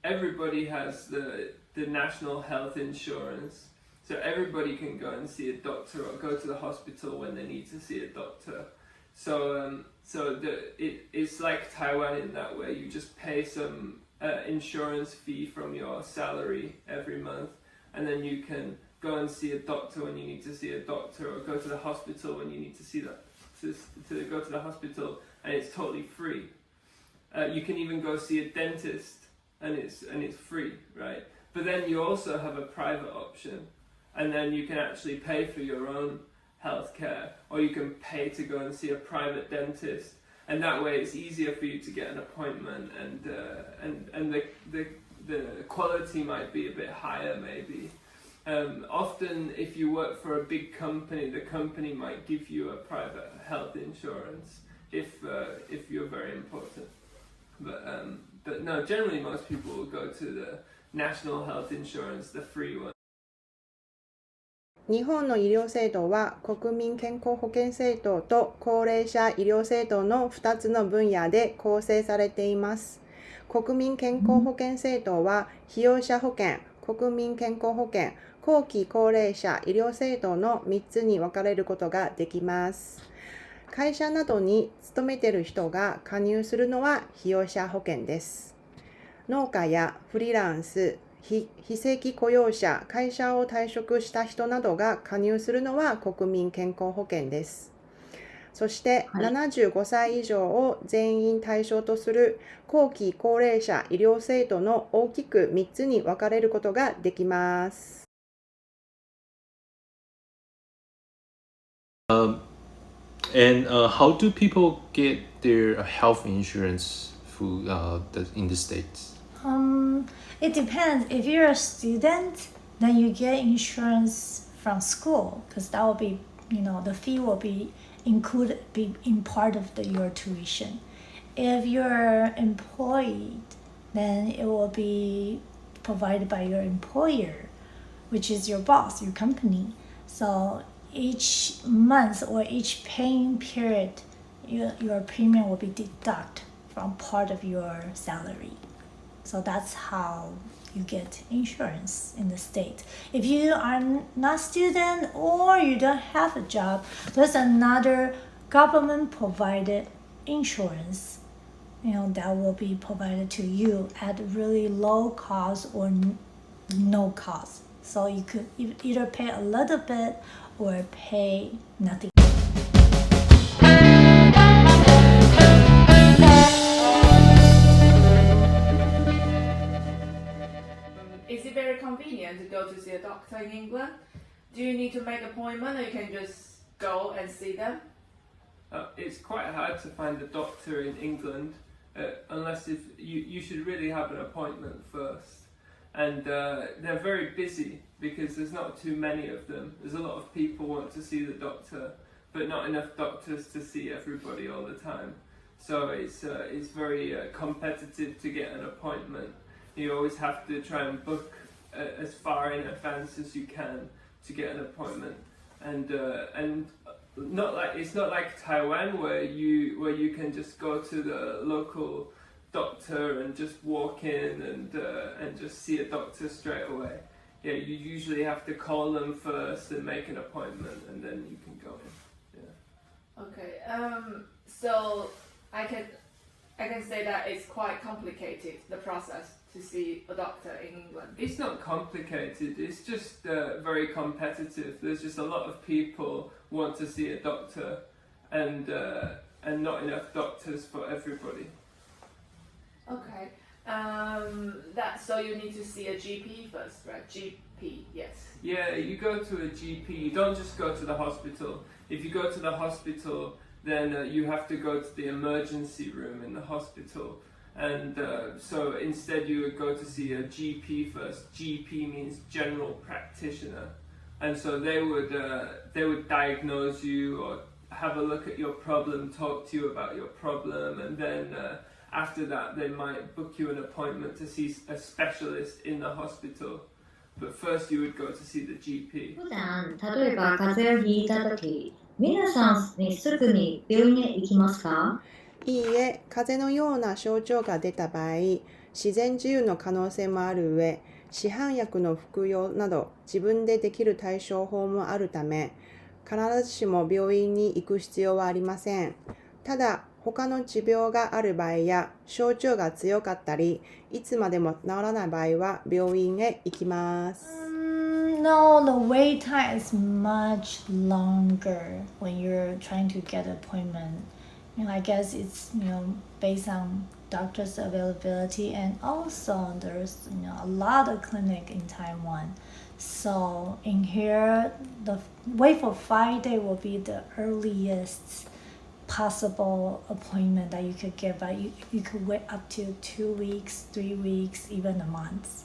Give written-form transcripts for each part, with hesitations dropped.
everybody has the national health insurance, so everybody can go and see a doctor or go to the hospital when they need to see a doctor. So it's like Taiwan in that way. You just pay some insurance fee from your salary every month, and then you can go and see a doctor when you need to see a doctor, or go to the hospital when you need to see that to go to the hospital, and it's totally free. You can even go see a dentist, and it's free, right? But then you also have a private option, and then you can actually pay for your own healthcare, or you can pay to go and see a private dentist, and that way it's easier for you to get an appointment, and the quality might be a bit higher maybe. Often if you work for a big company, the company might give you a private health insurance if you're very important. But no, generally most people will go to the national health insurance, the free one. 日本の医療制度は国民健康保険制度と高齢者医療制度の2つの分野で構成されています。国民健康保険制度は被用者保険、国民健康保険、後期高齢者医療制度の3つに分かれることができます。会社などに勤めている人が加入するのは被用者保険です。農家やフリーランス、非正規雇用者、会社を退職した人などが加入するのは国民健康保険です。そして75歳以上を全員対象とする後期高齢者医療制度の大きく3つに分かれることができます。And how do people get their health insurance in the States? It depends. If you're a student, then you get insurance from school, because that will be, the fee will be included, be in part of your tuition. If you're employed, then it will be provided by your employer, which is your boss, your company. So each month or each paying period, your premium will be deducted from part of your salary. So that's how you get insurance in the state. If you are not a student or you don't have a job, there's another government provided insurance, that will be provided to you at really low cost or no cost. So you could either pay a little bit or pay nothing. Is it very convenient to go to see a doctor in England? Do you need to make an appointment, or you can just go and see them? It's quite hard to find a doctor in England unless if you should really have an appointment first. And they're very busy because there's not too many of them. There's a lot of people want to see the doctor, but not enough doctors to see everybody all the time. So it's very competitive to get an appointment. You always have to try and book as far in advance as you can to get an appointment. And it's not like Taiwan where you can just go to the local doctor and just walk in and just see a doctor straight away. Yeah, you usually have to call them first and make an appointment, and then you can go in. Yeah. Okay. So I can say that it's quite complicated, the process to see a doctor in England. It's not complicated. It's just very competitive. There's just a lot of people want to see a doctor, and not enough doctors for everybody. Okay. So you need to see a GP first, right? GP, yes. Yeah, you go to a GP. You don't just go to the hospital. If you go to the hospital, then you have to go to the emergency room in the hospital. And so instead you would go to see a GP first. GP means general practitioner. And so they would diagnose you or have a look at your problem, talk to you about your problem, and then after that they might book you an appointment to see a specialist in the hospital. But first you would go to see the GP. 普段、例えば風邪をひいたとき、皆さんにすぐに病院へ行きますか？いいえ、風邪のような症状が出た場合、自然自由の可能性もある上、市販薬の服用など自分でできる対処法もあるため、必ずしも病院に行く必要はありません。ただ、他の持病がある場合や症状が強かったり、いつまでも治らない場合は病院へ行きます。No, the wait time is much longer when you're trying to get an appointment. I guess it's based on doctor's availability, and also there's a lot of clinic in Taiwan. So in here, the wait for 5 days will be the earliest possible appointment that you could get, but you could wait up to 2 weeks, 3 weeks, even a month.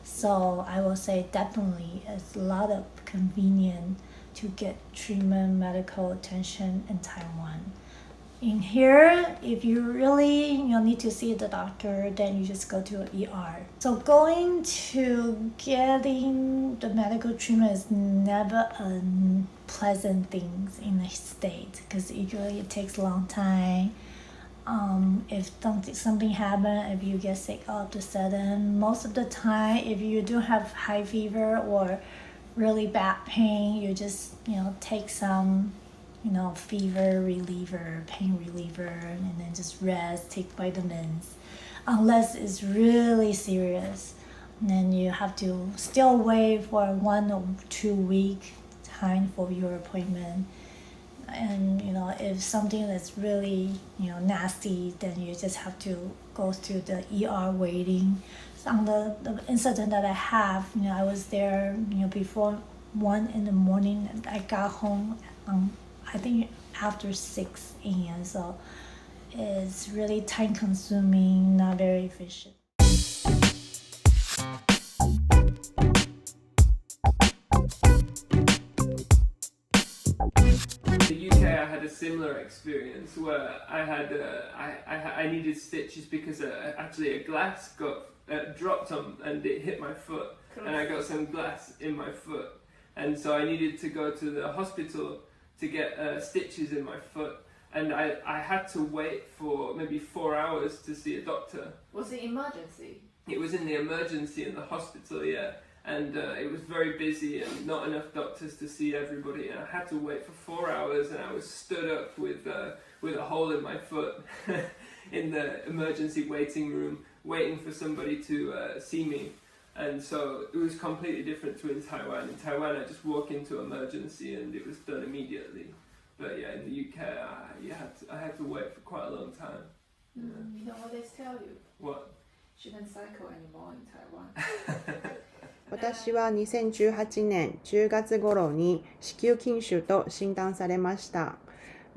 So I will say definitely it's a lot of convenient to get treatment, medical attention in Taiwan. In here, if you really need to see the doctor, then you just go to an ER. So going to getting the medical treatment is never a pleasant thing in the state because usually it takes a long time. If something happens, if you get sick all of a sudden, most of the time, if you do have high fever or really bad pain, you just take some fever reliever, pain reliever, and then just rest, take vitamins. Unless it's really serious, and then you have to still wait for 1 or 2 week time for your appointment. And if something is really nasty, then you just have to go through the ER waiting. So on the incident that I have, I was there before 1 in the morning, and I got home I think after 6 a.m. So it's really time consuming, not very efficient. In the UK, I had a similar experience where I needed stitches because actually a glass got dropped on and it hit my foot, and I got some glass in my foot, and so I needed to go to the hospital to get stitches in my foot, and I had to wait for maybe 4 hours to see a doctor. Was it emergency? It was in the emergency in the hospital, yeah. And it was very busy and not enough doctors to see everybody, and I had to wait for 4 hours, and I was stood up with a hole in my foot in the emergency waiting room waiting for somebody to see me. And so it was completely different to in Taiwan. In Taiwan, I just walk into emergency and it was done immediately. But yeah, in the UK, I had to wait for quite a long time. You know what they tell you? What? Shouldn't cycle anymore in Taiwan. 私は2018年10月頃に子宮筋腫と診断されました。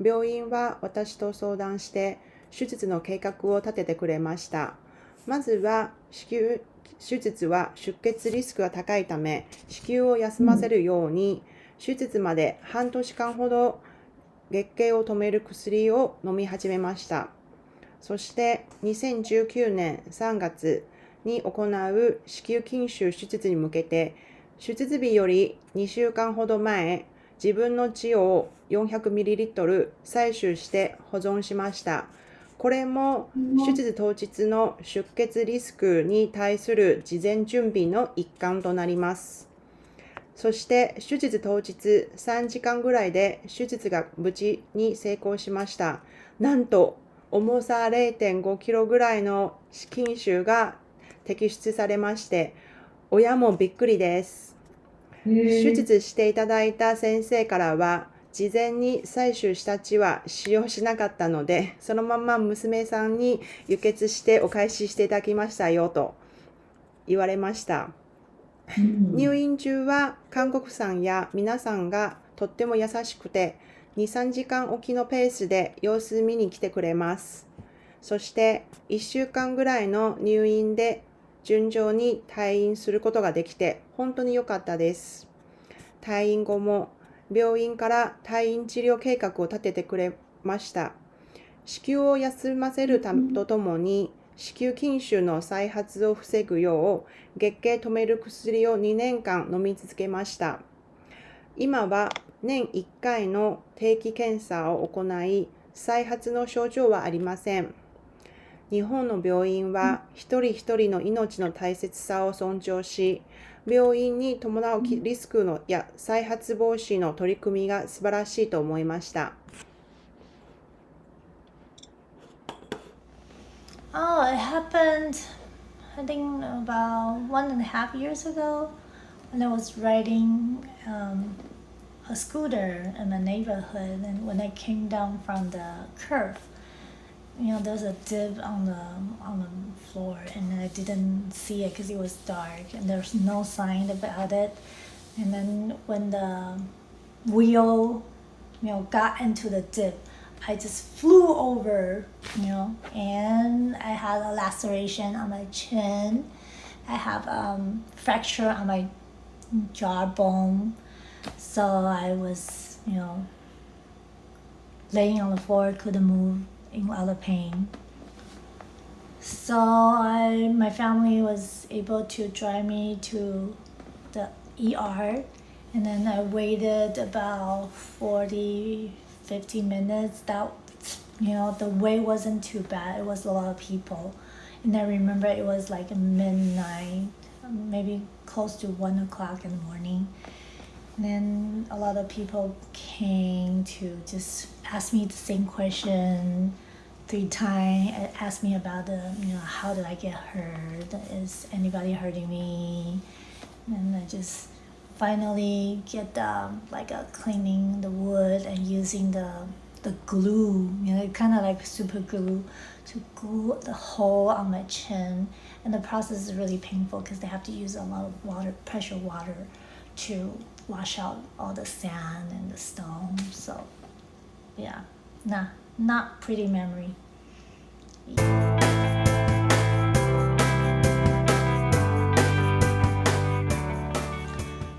病院は私と相談して手術の計画を立ててくれました。まずは子宮手術は出血リスクが高いため、子宮を休ませるように、手術まで半年間ほど月経を止める薬を飲み始めました。そして2019年3月に行う子宮筋腫手術に向けて、手術日より2週間ほど前、自分の血を 400ml 採取して保存しました。これも手術当日の出血リスクに対する事前準備の一環となります。そして手術当日3時間ぐらいで手術が無事に成功しました。なんと重さ 0.5 キロぐらいの筋腫が摘出されまして、親もびっくりです。手術していただいた先生からは、事前に採取した血は使用しなかったので、そのまま娘さんに輸血してお返ししていただきましたよと言われました。入院中は看護婦さんや皆さんがとっても優しくて、2、3時間おきのペースで様子見に来てくれます。そして1週間ぐらいの入院で順調に退院することができて本当に良かったです。退院後も病院から退院治療計画を立ててくれました。子宮を休ませるとともに子宮筋腫の再発を防ぐよう月経止める薬を2年間飲み続けました。今は年1回の定期検査を行い、再発の症状はありません。日本の病院は一人一人の命の大切さを尊重し、病院に伴うリスクのや再発防止の取り組みが素晴らしいと思いました。Oh, it happened, I think, about 1.5 years ago when I was riding a scooter in my neighborhood, and when I came down from the curve, there's a dip on the floor, and I didn't see it because it was dark and there's no sign about it. And then when the wheel, got into the dip, I just flew over, and I had a laceration on my chin. I have fracture on my jawbone. So I was, laying on the floor, couldn't move, in a lot of pain. So my family was able to drive me to the ER, and then I waited about 40-50 minutes. That, the wait wasn't too bad. It was a lot of people, and I remember it was like midnight, maybe close to 1 o'clock in the morning. And then a lot of people came to just ask me the same question 3 times. Asked me about how did I get hurt? Is anybody hurting me? And I just finally get cleaning the wood and using the glue, kind of like super glue, to glue the hole on my chin. And the process is really painful because they have to use a lot of pressure water to wash out all the sand and the stone. So yeah, not pretty memory.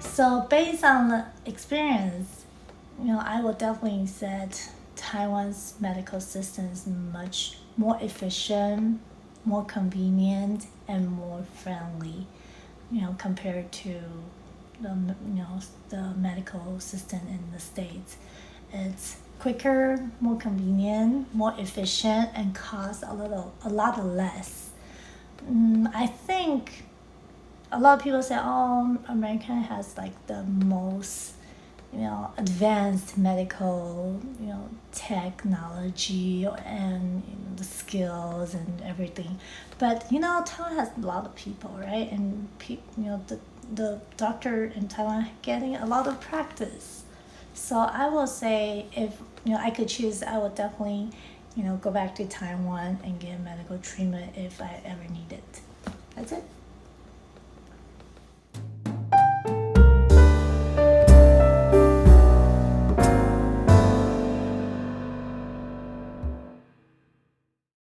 So based on the experience, I would definitely say Taiwan's medical system is much more efficient, more convenient, and more friendly, compared to the medical system in the States. It's quicker, more convenient, more efficient, and costs a lot less. I think a lot of people say, oh, America has like the most advanced medical technology and the skills and everything, but Taiwan has a lot of people, right? And the doctor in Taiwan getting a lot of practice. So I will say, if I could choose, I would definitely go back to Taiwan and get medical treatment if I ever need it. That's it.